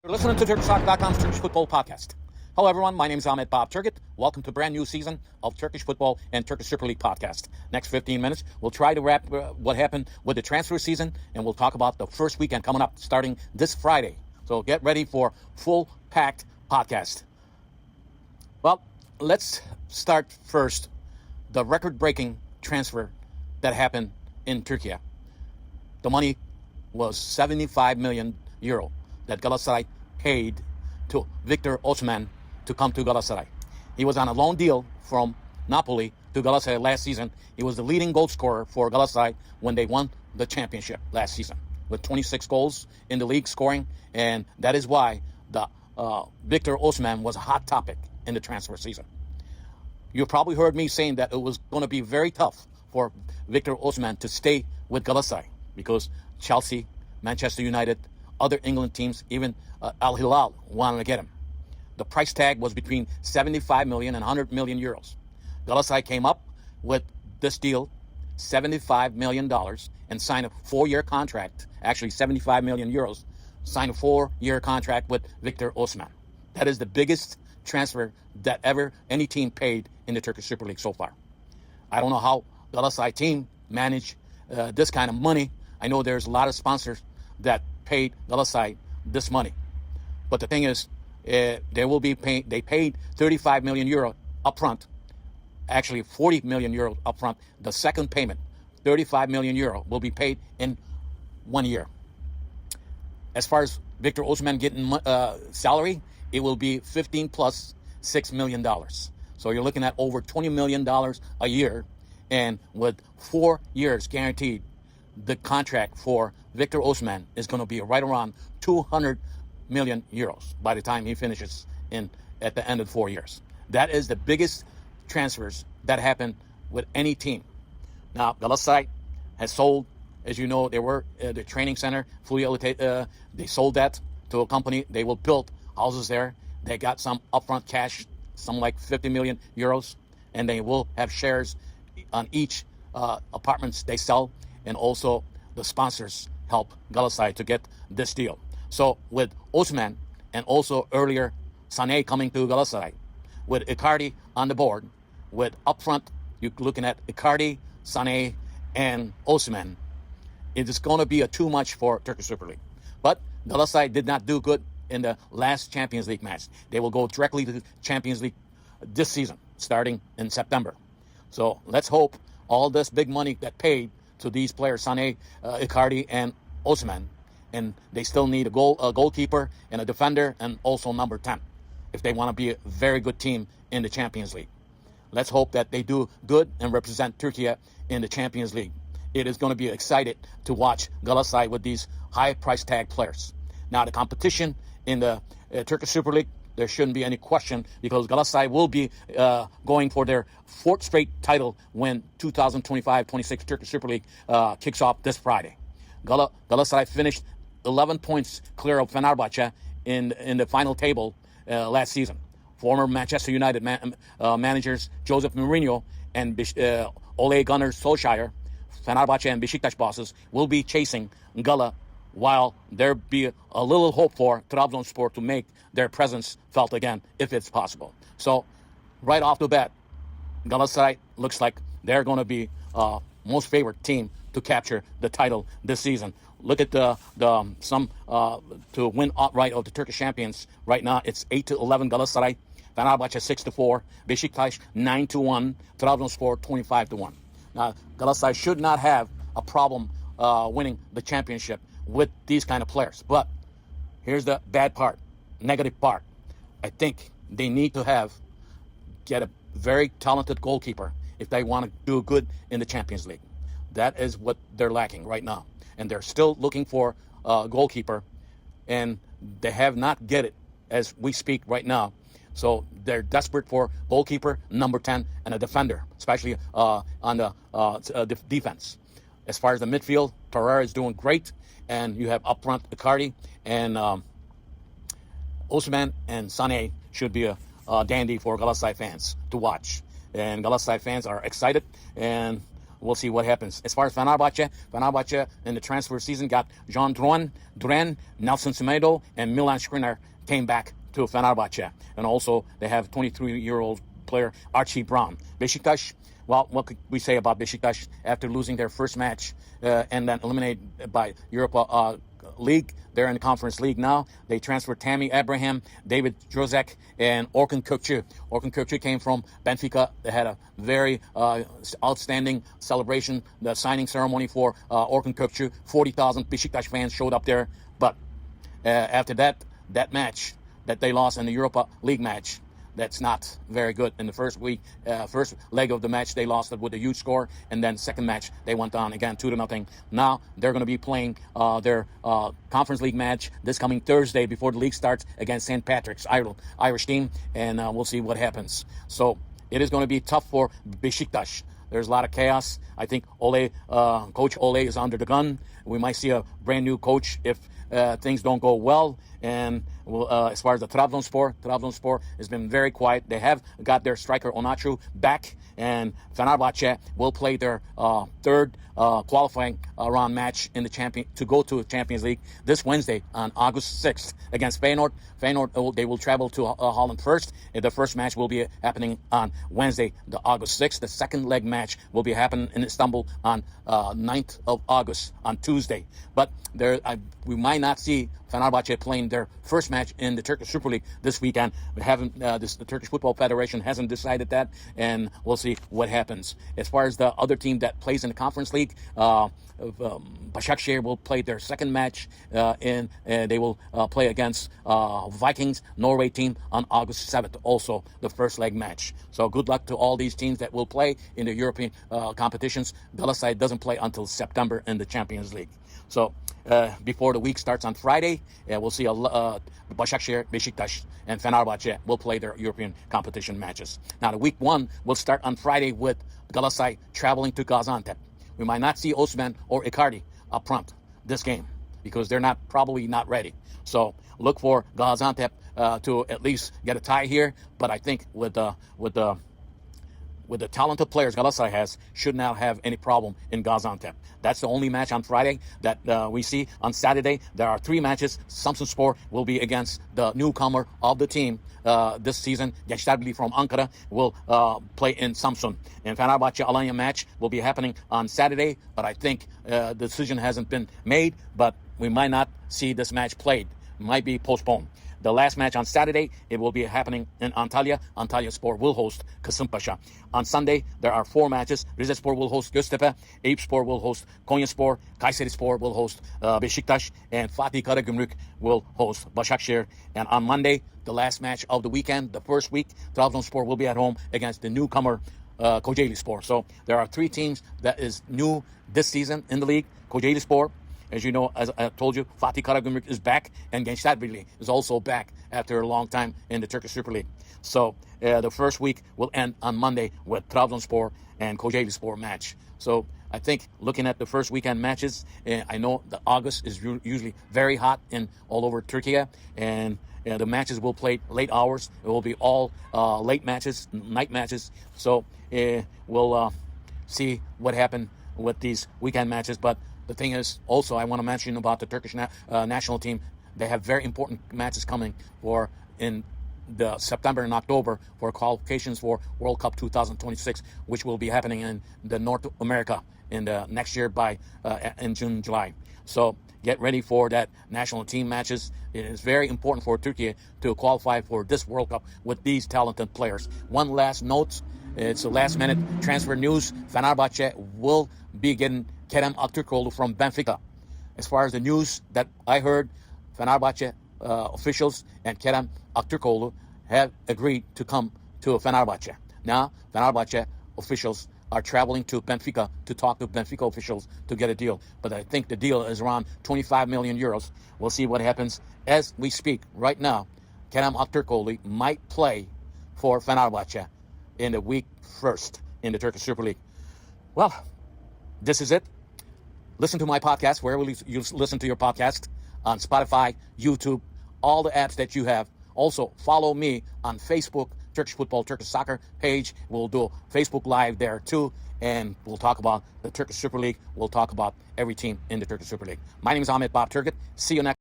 You're listening to TurkishSoccer.com's Turkish Football Podcast. Hello, everyone. My name is Ahmet Bob Turgut. Welcome to a brand new season of Turkish Football and Turkish Super Lig Podcast. Next 15 minutes, we'll try to wrap what happened with the transfer season, and we'll talk about the first weekend coming up starting this Friday. So get ready for full-packed podcast. Well, let's start first. The record-breaking transfer that happened in Turkey. The money was 75 million euro that Galatasaray paid to Victor Osimhen to come to Galatasaray. He was on a loan deal from Napoli to Galatasaray last season. He was the leading goal scorer for Galatasaray when they won the championship last season with 26 goals in the league scoring, and that is why the Victor Osimhen was a hot topic in the transfer season. You probably heard me saying that it was going to be very tough for Victor Osimhen to stay with Galatasaray because Chelsea, Manchester United, other England teams, even Al Hilal wanted to get him. The price tag was between 75 million and 100 million euros. Galatasaray came up with this deal, $75 million, and signed a 4-year contract, actually 75 million euros, signed a 4-year contract with Victor Osimhen. That is the biggest transfer that ever any team paid in the Turkish Super League so far. I don't know how Galatasaray team managed this kind of money. I know there's a lot of sponsors that paid Galatasaray this money. But the thing is, they will be paying. They paid 35 million euro upfront, actually 40 million euro upfront. The second payment, 35 million euro, will be paid in 1 year. As far as Victor Osimhen getting salary, it will be 15 plus $6 million. So you're looking at over $20 million a year, and with 4 years guaranteed, the contract for Victor Osimhen is going to be right around 200 million euros by the time he finishes at the end of 4 years. That is the biggest transfers that happened with any team. Now, Galatasaray has sold, as you know, they were the training center, they sold that to a company. They will build houses there. They got some upfront cash, some like 50 million euros, and they will have shares on each apartments they sell. And also the sponsors help Galatasaray to get this deal. So with Osimhen and also earlier Sané coming to Galatasaray, with Icardi on the board, with upfront, you're looking at Icardi, Sané, and Osimhen, it is going to be too much for Turkish Super League. But Galatasaray did not do good in the last Champions League match. They will go directly to the Champions League this season, starting in September. So let's hope all this big money that paid to these players, Sané, Icardi, and Osimhen, and they still need a goalkeeper and a defender and also number 10 if they want to be a very good team in the Champions League. Let's hope that they do good and represent Turkey in the Champions League. It is going to be excited to watch Galatasaray with these high price tag players. Now, the competition in the Turkish Super League, there shouldn't be any question because Galatasaray will be going for their 4th straight title when 2025-26 Turkish Super League kicks off this Friday. Galatasaray finished 11 points clear of Fenerbahçe in the final table last season. Former Manchester United managers Jose Mourinho and Ole Gunnar Solskjaer, Fenerbahçe and Besiktas bosses, will be chasing Gala, while there be a little hope for Trabzonspor to make their presence felt again, if it's possible. So, right off the bat, Galatasaray looks like they're going to be most favorite team to capture the title this season. Look at to win outright of the Turkish champions right now. It's 8-11 Galatasaray, Fenerbahçe 6-4, Besiktas 9-1, Trabzonspor 25-1. Now, Galatasaray should not have a problem winning the championship with these kind of players. But here's the bad part, negative part. I think they need to get a very talented goalkeeper if they want to do good in the Champions League. That is what they're lacking right now. And they're still looking for a goalkeeper, and they have not get it as we speak right now. So they're desperate for goalkeeper, number 10, and a defender, especially on the defense. As far as the midfield, Pereira is doing great. And you have up front Icardi and Osimhen and Sané should be a dandy for Galatasaray fans to watch. And Galatasaray fans are excited. And we'll see what happens. As far as Fenerbahçe in the transfer season got John Duran, Nelson Semedo, and Milan Skriniar came back to Fenerbahçe. And also they have 23-year-old player Archie Brown. Besiktas, well, what could we say about Besiktas after losing their first match and then eliminated by Europa League? They're in the Conference League now. They transferred Tammy Abraham, David Jozek, and Orkun Kökçü. Orkun Kökçü came from Benfica. They had a very outstanding celebration, the signing ceremony for Orkun Kökçü. 40,000 Besiktas fans showed up there. But after that match that they lost in the Europa League match, that's not very good. In the first leg of the match, they lost it with a huge score, and then second match they went on again 2-0. Now they're going to be playing their Conference League match this coming Thursday before the league starts against St. Patrick's Irish team, and we'll see what happens. So it is going to be tough for Besiktas. There's a lot of chaos. I think Coach Ole is under the gun. We might see a brand new coach if things don't go well. And as far as the Trabzonspor has been very quiet. They have got their striker Onaçu back, and Fenerbahçe will play their third qualifying round match in the to go to Champions League this Wednesday on August 6th against Feyenoord. Feyenoord, they will travel to Holland first. The first match will be happening on Wednesday, the August 6th. The second leg match will be happening in Istanbul on 9th of August, on Tuesday. But we might not see Fenerbahçe playing their first match in the Turkish Super Lig this weekend. We haven't. The Turkish Football Federation hasn't decided that, and we'll see what happens. As far as the other team that plays in the Conference League, Başakşehir will play their second match, and they will play against Vikings, Norway team on August 7th, also the first leg match. So good luck to all these teams that will play in the European competitions. Galatasaray doesn't play until September in the Champions League. So before the week starts on Friday, we'll see Başakşehir, Besiktas, and Fenerbahçe will play their European competition matches. Now, the week one will start on Friday with Galatasaray traveling to Gaziantep. We might not see Osimhen or Icardi up front this game because they're probably not ready. So look for Gaziantep to at least get a tie here. But I think with the talented players Galatasaray has, should not have any problem in Gaziantep. That's the only match on Friday that we see. On Saturday, there are three matches. Samsunspor will be against the newcomer of the team this season. Gençler Birliği from Ankara will play in Samsun. And Fenerbahçe Alanya match will be happening on Saturday, but I think the decision hasn't been made, but we might not see this match played. It might be postponed. The last match on Saturday, it will be happening in Antalya. Antalyaspor will host Kasımpaşa. On Sunday, there are four matches. Rizespor will host Göztepe. Eyüpspor will host Konyaspor. Kayserispor will host Beşiktaş. And Fatih Karagümrük will host Başakşehir. And on Monday, the last match of the weekend, the first week, Trabzonspor will be at home against the newcomer Kocaelispor. So there are three teams that is new this season in the league. Kocaelispor, as you know, as I told you, Fatih Karagümrük is back, and Gençler Birliği is also back after a long time in the Turkish Super League. So the first week will end on Monday with Trabzonspor and Kocaelispor match. So I think looking at the first weekend matches, I know that August is usually very hot in all over Turkey, and the matches will play late hours. It will be all late matches, night matches. So we'll see what happened with these weekend matches. But the thing is, also, I want to mention about the Turkish national team. They have very important matches coming in the September and October for qualifications for World Cup 2026, which will be happening in the North America in the next year in June, July. So get ready for that national team matches. It is very important for Turkey to qualify for this World Cup with these talented players. One last note. It's a last-minute transfer news. Fenerbahçe will be getting Kerem Aktürkoğlu from Benfica. As far as the news that I heard, Fenerbahçe officials and Kerem Aktürkoğlu have agreed to come to Fenerbahçe. Now, Fenerbahçe officials are traveling to Benfica to talk to Benfica officials to get a deal. But I think the deal is around 25 million euros. We'll see what happens. As we speak right now, Kerem Aktürkoğlu might play for Fenerbahçe in the week first in the Turkish Super League. Well, this is it. Listen to my podcast wherever you listen to your podcast, on Spotify, YouTube, all the apps that you have. Also, follow me on Facebook, Turkish Football, Turkish Soccer page. We'll do a Facebook Live there too. And we'll talk about the Turkish Super League. We'll talk about every team in the Turkish Super League. My name is Ahmet Bob Turgut. See you next